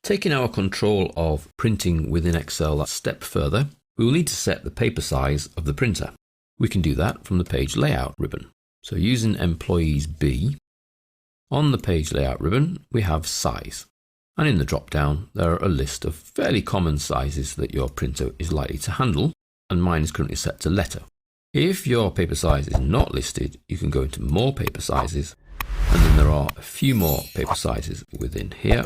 Taking our control of printing within Excel a step further, we will need to set the paper size of the printer. We can do that from the page layout ribbon. So using Employees B, on the page layout ribbon, we have size. And in the drop down, there are a list of fairly common sizes that your printer is likely to handle, and mine is currently set to letter. If your paper size is not listed, you can go into more paper sizes, and then there are a few more paper sizes within here.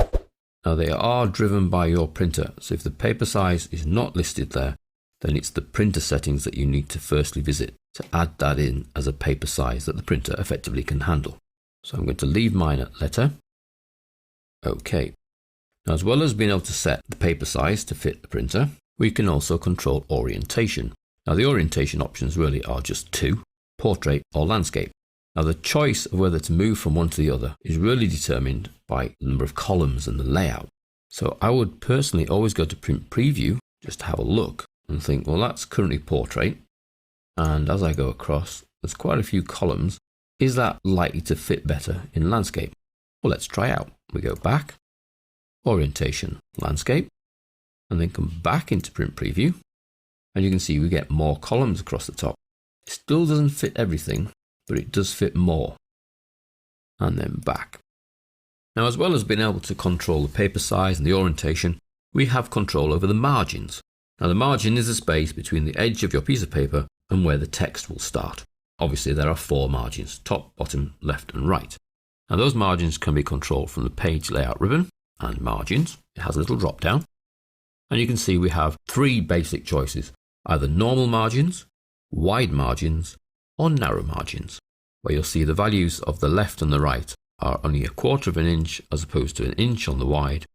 Now they are driven by your printer, so if the paper size is not listed there, then it's the printer settings that you need to firstly visit to add that in as a paper size that the printer effectively can handle. So I'm going to leave mine at letter. OK. Now, as well as being able to set the paper size to fit the printer, we can also control orientation. Now the orientation options really are just two, portrait or landscape. Now the choice of whether to move from one to the other is really determined by the number of columns and the layout. So I would personally always go to print preview just to have a look and think, well, that's currently portrait. And as I go across, there's quite a few columns. Is that likely to fit better in landscape? Well, let's try out. We go back, orientation, landscape, and then come back into print preview. And you can see we get more columns across the top. It still doesn't fit everything, but it does fit more. And then back. Now, as well as being able to control the paper size and the orientation, we have control over the margins. Now, the margin is the space between the edge of your piece of paper and where the text will start. Obviously, there are four margins: top, bottom, left, and right. Now, those margins can be controlled from the page layout ribbon and margins. It has a little drop down. And you can see we have three basic choices: either normal margins, wide margins, or narrow margins, where you'll see the values of the left and the right are only 1/4 of an inch as opposed to an inch on the wide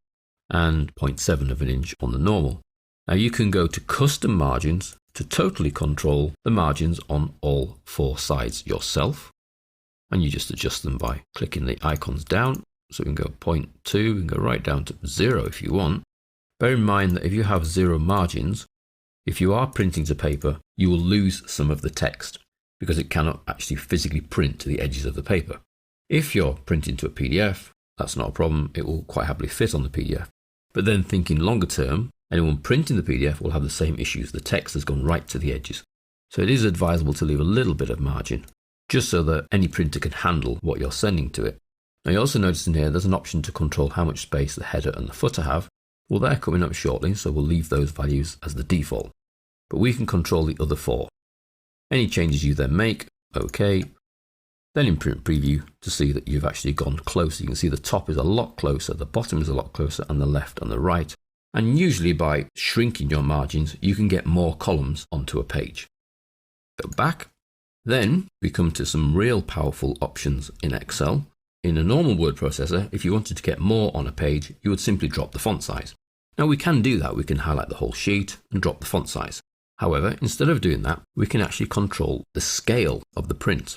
and 0.7 of an inch on the normal. Now you can go to custom margins to totally control the margins on all four sides yourself, and you just adjust them by clicking the icons down. So we can go 0.2, we can go right down to 0 if you want. Bear in mind that if you have 0 margins, if you are printing to paper, you will lose some of the text, because it cannot actually physically print to the edges of the paper. If you're printing to a PDF, that's not a problem. It will quite happily fit on the PDF. But then thinking longer term, anyone printing the PDF will have the same issues. The text has gone right to the edges. So it is advisable to leave a little bit of margin, just so that any printer can handle what you're sending to it. Now you also notice in here, there's an option to control how much space the header and the footer have. Well, they're coming up shortly, so we'll leave those values as the default. But we can control the other four. Any changes you then make, OK. Then in print preview to see that you've actually gone closer. You can see the top is a lot closer, the bottom is a lot closer, and the left and the right. And usually by shrinking your margins, you can get more columns onto a page. Go back. Then we come to some real powerful options in Excel. In a normal word processor, if you wanted to get more on a page, you would simply drop the font size. Now we can do that. We can highlight the whole sheet and drop the font size. However, instead of doing that, we can actually control the scale of the print.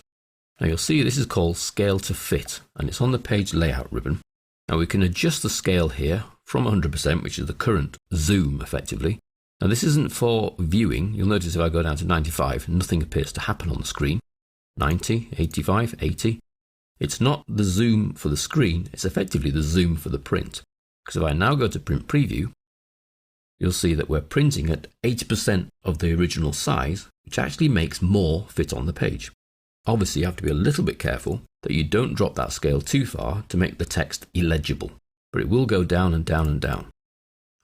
Now you'll see this is called scale to fit, and it's on the page layout ribbon. Now we can adjust the scale here from 100%, which is the current zoom effectively. Now this isn't for viewing. You'll notice if I go down to 95, nothing appears to happen on the screen. 90, 85, 80. It's not the zoom for the screen, it's effectively the zoom for the print. Because if I now go to print preview, you'll see that we're printing at 80% of the original size, which actually makes more fit on the page. Obviously, you have to be a little bit careful that you don't drop that scale too far to make the text illegible, but it will go down and down and down.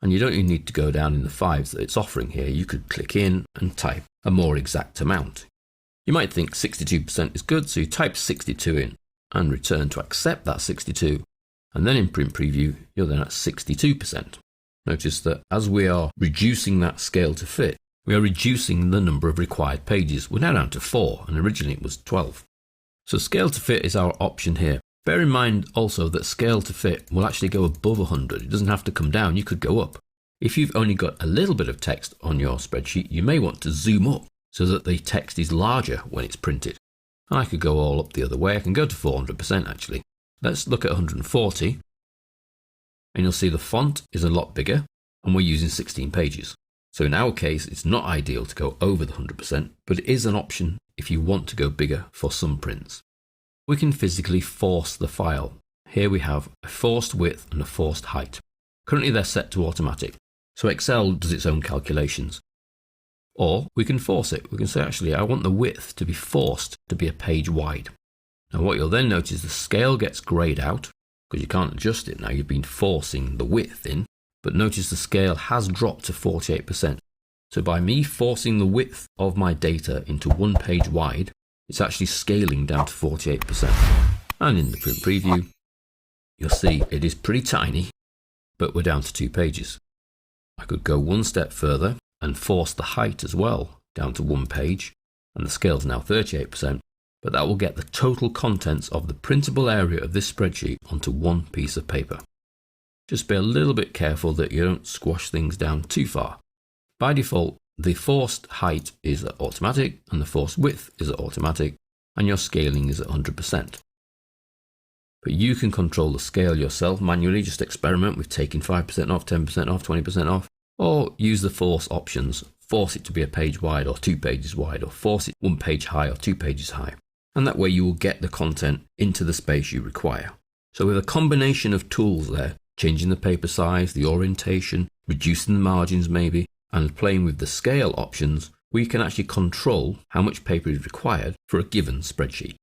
And you don't even need to go down in the 5s that it's offering here. You could click in and type a more exact amount. You might think 62% is good, so you type 62 in and return to accept that 62. And then in print preview, you're then at 62%. Notice that as we are reducing that scale to fit, we are reducing the number of required pages. We're now down to 4, and originally it was 12. So scale to fit is our option here. Bear in mind also that scale to fit will actually go above 100. It doesn't have to come down, you could go up. If you've only got a little bit of text on your spreadsheet, you may want to zoom up so that the text is larger when it's printed. And I could go all up the other way. I can go to 400% actually. Let's look at 140. And you'll see the font is a lot bigger, and we're using 16 pages. So in our case, it's not ideal to go over the 100%, but it is an option if you want to go bigger for some prints. We can physically force the file. Here we have a forced width and a forced height. Currently they're set to automatic, so Excel does its own calculations. Or we can force it. We can say, actually, I want the width to be forced to be a page wide. Now what you'll then notice is the scale gets greyed out, because you can't adjust it now, you've been forcing the width in, but notice the scale has dropped to 48%. So by me forcing the width of my data into 1 page wide, it's actually scaling down to 48%. And in the print preview, you'll see it is pretty tiny, but we're down to 2 pages. I could go one step further and force the height as well down to 1 page, and the scale is now 38%, but that will get the total contents of the printable area of this spreadsheet onto 1 piece of paper. Just be a little bit careful that you don't squash things down too far. By default, the forced height is at automatic and the forced width is at automatic, and your scaling is at 100%. But you can control the scale yourself manually. Just experiment with taking 5% off, 10% off, 20% off, or use the force options. Force it to be a page wide or 2 pages wide, or force it 1 page high or 2 pages high. And that way you will get the content into the space you require. So with a combination of tools there, changing the paper size, the orientation, reducing the margins maybe, and playing with the scale options, we can actually control how much paper is required for a given spreadsheet.